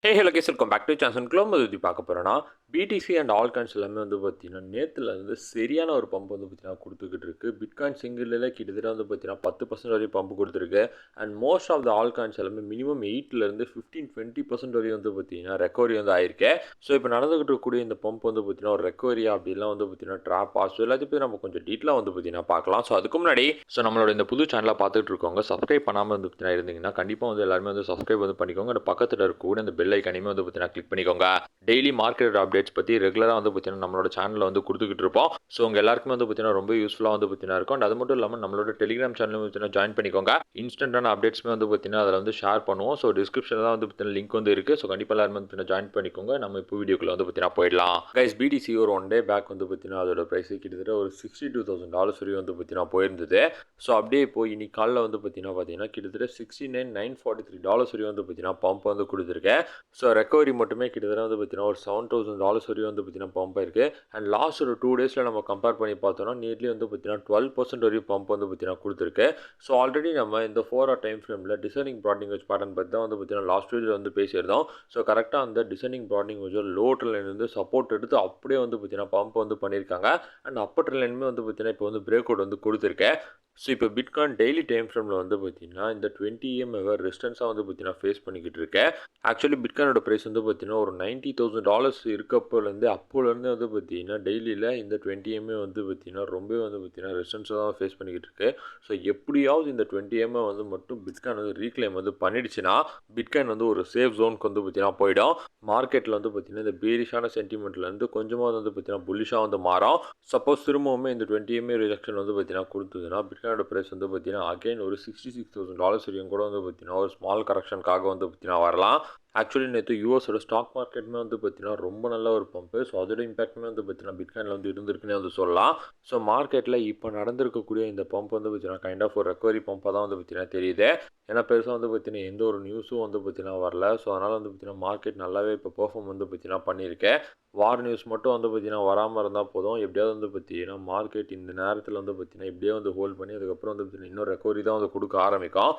Hello guys welcome back to சான்சன் global பற்றி பார்க்க போகிறோன்னா பிடிசி அண்ட் ஆல் காயின்ஸ் எல்லாமே வந்து பார்த்தீங்கன்னா நேற்றுலேருந்து சரியான ஒரு பம்ப் வந்து பார்த்தீங்கன்னா கொடுத்துக்கிட்டு இருக்கு. பிட்காயின் சிங்கிளில் கிட்டத்தட்ட வந்து பார்த்தீங்கன்னா 10% வரையும் பம்ப் கொடுத்துருக்கு. And most of the all coins எல்லாமே மினிமம் 8லேருந்து 15-20% வரையும் வந்து பார்த்தீங்கன்னா ரெக்கவரி வந்து ஆயிருக்கு. ஸோ இப்போ நடந்துகிட்டு இருக்கக்கூடிய இந்த பம்ப் வந்து பார்த்தீங்கன்னா ஒரு ரெக்கவரியா அப்படிலாம் வந்து பார்த்தீங்கன்னா ட்ராப்பா, ஸோ எல்லாத்தையும் பற்றி நம்ம கொஞ்சம் டீட்டெயிலாக வந்து பார்த்தீங்கன்னா பார்க்கலாம். ஸோ அதுக்கு முன்னாடி நம்மளோட இந்த புது சேனலை பார்த்துட்டு இருக்கவங்க சப்ஸ்கிரைப் பண்ணாமல் வந்து பார்த்தீங்கன்னா இருந்தீங்கன்னா கண்டிப்பாக வந்து எல்லாருமே வந்து சப்ஸ்கிரைப் வந்து பண்ணிக்கோங்க. அந்த பக்கத்தில் இருக்கக்கூடிய அந்த பெல் ஐக்கானையுமே வந்து பார்த்தீங்கன்னா கிளிக் பண்ணிக்கோங்க. டெய்லி மார்க்கெட் அப்டேட்ஸ் பற்றி ரெகுலராக வந்து பார்த்தீங்கன்னா நம்மளோட சேனலில் வந்து கொடுத்துக்கிட்டு இருப்போம். ஸோ உங்கள் எல்லாருக்குமே வந்து பார்த்தீங்கன்னா ரொம்ப யூஸ்ஃபுல்லாக வந்து பார்த்தீங்கன்னா இருக்கும். அண்ட் அது மட்டும் இல்லாமல் நம்மளோட டெலிகிராம் சேனலும் பார்த்தீங்கன்னா ஜாயின் பண்ணிக்கோங்க. இன்ஸ்டன்டான அப்டேட்ஸ்மே வந்து பார்த்தீங்கன்னா அதில் வந்து ஷேர் பண்ணுவோம். ஸோ டிஸ்கிரிப்ஷனில் தான் வந்து பார்த்தீங்கன்னா லிங்க் வந்து இருக்குது. ஸோ கண்டிப்பாக எல்லாருமே வந்து ஜாயின் பண்ணிக்கோங்க. நம்ம இப்போ வீடியோக்குள்ள வந்து பார்த்தீங்கன்னா போயிடலாம். கைஸ், பிடிசி ஒரு 1 டே பேக் வந்து பார்த்தீங்கன்னா அதோட ப்ரைஸ் கிட்டத்தட்ட ஒரு $62,000 வரையும் வந்து பார்த்தீங்கன்னா போயிருந்தது. ஸோ அப்படியே போய் இன்னைக்கு காலைல வந்து பார்த்தீங்கன்னா கிட்டத்தட்ட $69,943 வரையும் வந்து பார்த்தீங்கன்னா பம்ப் வந்து கொடுத்துருக்கேன். ஸோ ரெக்கவரி மட்டுமே கிட்டத்தட்ட வந்து பார்த்தீங்கன்னா ஒரு $7,000 வரையும் வந்து பார்த்தீங்கன்னா பம்ப் ஆயிருக்கு. அண்ட் லாஸ்ட் ஒரு 2 டேஸில் நம்ம கம்பேர் பண்ணி பார்த்தோம்னா நியர்லி வந்து பார்த்தீங்கன்னா 12% வரையும் பம்ப் வந்து பார்த்தீங்கன்னா கொடுத்துருக்கு. ஸோ ஆல்ரெடி நம்ம இந்த 4 hour டைம் ஃப்ரேமில் டிசைனிங் ப்ராட்னிங் வெஜ் பேட்டர்ன் பற்றி தான் வந்து பார்த்தீங்கன்னா லாஸ்ட் வீடியோவில் வந்து பேசியிருந்தோம். ஸோ கரெக்டாக அந்த டிசைனிங் ப்ராட்னிங் வெஜ் லோ ட்ரெண்ட் வந்து சப்போர்ட் எடுத்து அப்படியே வந்து பார்த்தீங்கன்னா பம்ப் வந்து பண்ணியிருக்காங்க. அண்ட் அப்பர் ட்ரெண்ட்லையுமே வந்து பார்த்தீங்கன்னா இப்போ வந்து பிரேக் அவுட் வந்து கொடுத்துருக்கேன். ஸோ இப்போ பிட்காயின் டெய்லி டைம் ஃப்ரேமில் வந்து பார்த்தீங்கன்னா இந்த 20 EMA ரெசிஸ்டன்ஸாக வந்து பார்த்தீங்கன்னா ஃபேஸ் பண்ணிக்கிட்டு இருக்கேன். ஆக்சுவலி பிட்காயினோட ப்ரைஸ் வந்து பார்த்தீங்கன்னா ஒரு $90,000 இருக்கப்போலேருந்து அப்போலேருந்து வந்து பார்த்தீங்கன்னா டெய்லியில் இந்த 20 EMA வந்து பார்த்தீங்கன்னா ரொம்பவே வந்து பார்த்தீங்கன்னா ரெசிஸ்டன்ஸாக தான் ஃபேஸ் பண்ணிக்கிட்டு இருக்கு. ஸோ எப்படியாவது இந்த 20 EMA வந்து மட்டும் பிட்காயின் வந்து ரீக்ளைம் வந்து பண்ணிடுச்சுன்னா பிட்காயின் வந்து ஒரு சேஃப் ஜோனுக்கு வந்து பார்த்தீங்கன்னா போயிடும். மார்க்கெட்டில் வந்து பார்த்தீங்கன்னா இந்த பேரிஷான சென்டிமெண்ட்லேருந்து கொஞ்சமாக வந்து பார்த்தீங்கன்னா புல்லிஷாக வந்து மாறும். சப்போஸ் திரும்பவுமே இந்த 20 EMA ரிஜெக்ஷன் வந்து பார்த்தீங்கன்னா கொடுத்ததுன்னா பிட்காயினோட ப்ரைஸ் வந்து பார்த்தீங்கன்னா அகைன் ஒரு $66,000 வரையும் கூட வந்து பார்த்தீங்கன்னா ஒரு ஸ்மால் கரெக்ஷனுக்காக வந்து பார்த்தீங்கன்னா வரலாம். ஆக்சுவலி நேற்று யூஎஸோட ஸ்டாக் மார்க்கெட்டுமே வந்து பார்த்தீங்கன்னா ரொம்ப நல்ல ஒரு பம்ப்பு. ஸோ அதோட இம்பாக்ட்மே வந்து பார்த்தீங்கன்னா பிட்காயினில் வந்து இருந்திருக்குன்னே வந்து சொல்லலாம். ஸோ மார்க்கெட்டில் இப்போ நடந்திருக்கக்கூடிய இந்த பம்ப் வந்து பார்த்தீங்கன்னா கைண்ட் ஆஃப் ஒரு ரெக்கவரி பம்பாக தான் வந்து பார்த்தீங்கன்னா தெரியுது. ஏன்னா பெருசாக வந்து பார்த்தீங்கன்னா எந்த ஒரு நியூஸும் வந்து பார்த்தீங்கன்னா வரல. ஸோ அதனால் வந்து பார்த்தீங்கன்னா மார்க்கெட் நல்லாவே இப்போ பெர்ஃபார்ம் வந்து பார்த்தீங்கன்னா பண்ணியிருக்கேன். வார் நியூஸ் மட்டும் வந்து பார்த்தீங்கன்னா வராமல் இருந்தால் போதும். எப்படியாவது வந்து பார்த்தீங்கன்னா மார்க்கெட் இந்த நேரத்தில் வந்து பார்த்தீங்கன்னா இப்படியே வந்து ஹோல்ட் பண்ணி அதுக்கப்புறம் வந்து பார்த்தீங்கன்னா இன்னும் ரெக்கவரி தான் வந்து கொடுக்க ஆரம்பிக்கும்.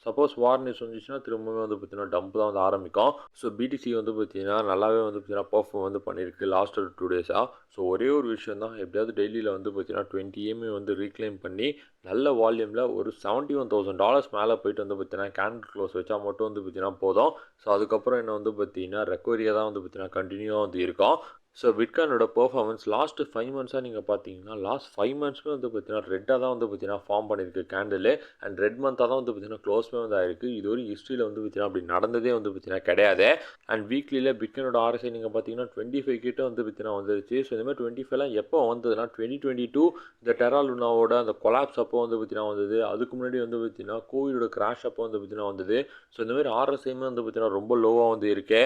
சப்போஸ் வார் நியூஸ் வந்துச்சுன்னா திரும்பவும் வந்து பார்த்தீங்கன்னா டம்ப் தான் வந்து ஆரம்பிக்கும். ஸோ பிடிசி வந்து பார்த்தீங்கன்னா நல்லாவே வந்து பார்த்தீங்கன்னா பெர்ஃபார்ம் வந்து பண்ணியிருக்கு லாஸ்ட் ஒரு 2 டேஸாக. ஸோ ஒரே ஒரு விஷயம் தான், எப்படியாவது டெய்லியில் வந்து பார்த்தீங்கன்னா 20 EMA வந்து ரீக்ளைம் பண்ணி நல்ல வால்யூமில் ஒரு $71,000 மேலே போயிட்டு வந்து பார்த்தீங்கன்னா கேண்டில் க்ளோஸ் வச்சா மட்டும் வந்து பார்த்தீங்கன்னா போதும். ஸோ அதுக்கப்புறம் என்ன வந்து பார்த்தீங்கன்னா ரெக்கவரியாக தான் வந்து பார்த்தீங்கன்னா கண்டினியூவாக வந்து இருக்கும். ஸோ பிட்காயினோட பெர்ஃபார்மன்ஸ் லாஸ்ட்டு 5 மந்த்ஸாக நீங்கள் பார்த்தீங்கன்னா லாஸ்ட் 5 மந்த்ஸ்மே வந்து பார்த்தீங்கன்னா ரெட்டாக தான் வந்து பார்த்தீங்கன்னா ஃபார்ம் பண்ணியிருக்கு கேண்டில். அண்ட் ரெட் மந்த்தாக தான் வந்து பார்த்தீங்கன்னா க்ளோஸ்மே வந்து ஆயிருக்கு. இது ஒரு ஹிஸ்ட்ரியில் வந்து பார்த்தீங்கன்னா அப்படி நடந்ததே வந்து பார்த்தீங்கன்னா கிடையாது. அண்ட் வீக்லியில் பிட்காயினோட RSI நீங்கள் பார்த்தீங்கன்னா 25 கிட்ட வந்து பார்த்தீங்கன்னா வந்துருச்சு. ஸோ இந்த மாதிரி 25லாம் எப்போ வந்ததுன்னா 2022 இந்த டெரா லுனாவோட அந்த கொலாப்ஸ் அப்போ வந்து பார்த்தீங்கன்னா வந்தது. அதுக்கு முன்னாடி வந்து பார்த்தீங்கன்னா கோவிடோட கிராஷ் அப்போ வந்து பார்த்தீங்கன்னா வந்தது. ஸோ இந்த மாதிரி RSIமே வந்து பார்த்தீங்கன்னா ரொம்ப லோவாக வந்து இருக்கு.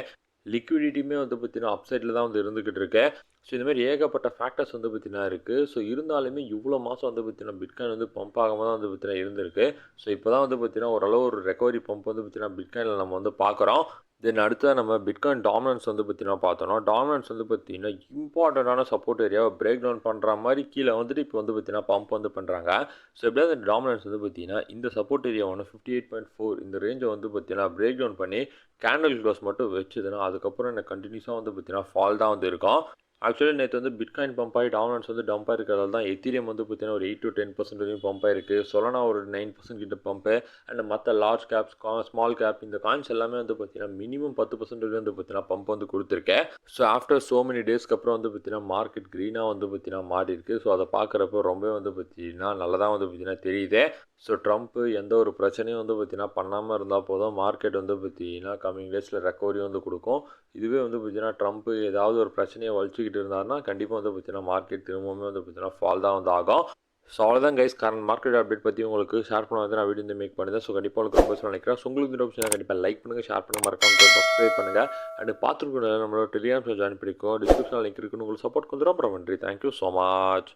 லிக்விடிட்டியுமே வந்து பார்த்தீங்கன்னா அப்சைடில் தான் வந்து இருந்துக்கிட்டு இருக்கு. ஸோ இந்தமாதிரி ஏகப்பட்ட ஃபேக்டர்ஸ் வந்து பார்த்தீங்கன்னா இருக்குது. ஸோ இருந்தாலுமே இவ்வளோ மாதம் வந்து பார்த்தீங்கன்னா பிட்காயின் வந்து பம்ப் ஆகாமல் தான் வந்து பார்த்தீங்கன்னா இருந்திருக்கு. ஸோ இப்போ தான் வந்து பார்த்தீங்கன்னா ஓரளவு ஒரு ரெக்கவரி பம்ப் வந்து பார்த்தீங்கன்னா பிட்காயினில் நம்ம வந்து பார்க்குறோம். தென் அடுத்தது நம்ம பிட்காயின் டாமினன்ஸ் வந்து பார்த்தீங்கன்னா பார்த்தோம்னா டாமினன்ஸ் வந்து பார்த்தீங்கன்னா இம்பார்ட்டண்ட்டான சப்போர்ட் ஏரியாவை பிரேக் டவுன் பண்ணுற மாதிரி கீழே வந்துட்டு இப்போ வந்து பார்த்தீங்கன்னா பம்ப் வந்து பண்ணுறாங்க. ஸோ எப்படியாவது இந்த டாமினன்ஸ் வந்து பார்த்தீங்கன்னா இந்த சப்போர்ட் ஏரியாவான 58.4 இந்த ரேஞ்சை வந்து பார்த்தீங்கன்னா பிரேக் டவுன் பண்ணி கேண்டில் க்ளோஸ் மட்டும் வச்சுதுன்னா அதுக்கப்புறம் எனக்கு கண்டினியூஸாக வந்து பார்த்தீங்கன்னா ஃபால் தான் வந்து இருக்கும். ஆக்சுவலி நேற்று வந்து பிட்காயின் பம்ப் ஆகி டாமினன்ஸ் வந்து டம்ப் ஆகிருக்கிறதால தான் எத்தீரியம் வந்து பார்த்தீங்கன்னா ஒரு 8-10% வரையும் பம்ப் ஆயிருக்கு. சொலனா ஒரு 9% கிட்ட பம்ப்பு. அண்ட் மற்ற லார்ஜ் கேப்ஸ் ஸ்மால் கேப் இந்த காயின்ஸ் எல்லாமே வந்து பார்த்தீங்கன்னா மினிமம் 10% வரையும் வந்து பார்த்தீங்கன்னா பம்ப் வந்து கொடுத்துருக்கேன். ஸோ ஆஃப்டர் ஸோ மெனி டேஸ்க்கு அப்புறம் வந்து பார்த்தீங்கன்னா மார்க்கெட் க்ரீனாக வந்து பார்த்தீங்கன்னா மாறி இருக்குது. ஸோ அதை பார்க்குறப்போ ரொம்பவே வந்து பார்த்தீங்கன்னா நல்லதாக வந்து பார்த்தீங்கன்னா தெரியுது. ஸோ ட்ரம்ப்பு எந்த ஒரு பிரச்சனையும் வந்து பார்த்தீங்கன்னா பண்ணாமல் இருந்தால் போதும், மார்க்கெட் வந்து பார்த்தீங்கன்னா கம்மிங் டேஸில் ரெக்கவரி வந்து கொடுக்கும். இதுவே வந்து பார்த்தீங்கன்னா ட்ரம்ப்பு ஏதாவது ஒரு பிரச்சனையை வலிச்சுக்கிட்டு இருந்தாருன்னா கண்டிப்பாக வந்து பார்த்தீங்கன்னா மார்க்கெட் திரும்பவுமே வந்து பார்த்தீங்கன்னா ஃபால் தான் வந்து ஆகும். ஸோ அவ்வளோதான் கைஸ், கரண்ட் மார்க்கெட் அப்டேட் பற்றி உங்களுக்கு ஷேர் பண்ண வந்து நான் வீடியோ வந்து மேக் பண்ணுறேன். ஸோ கண்டிப்பாக உங்களுக்கு ரொம்ப நினைக்கிறேன். ஸோ உங்களுக்கு இந்த ஆப்ஷன் கண்டிப்பாக லைக் பண்ணுங்கள், ஷேர் பண்ணுங்கள், மறக்காம சப்ஸ்கிரைப் பண்ணுங்கள். அண்ட் பார்த்துருக்கோம் நம்மளோட டெலிகிராம் ஜாயின் பண்ணிக்கோ, டிஸ்கிரிப்ஷனில் லிங்க் இருக்குன்னு உங்களுக்கு சப்போர்ட் கொஞ்சம் ரொம்ப நன்றி. Thank you so much.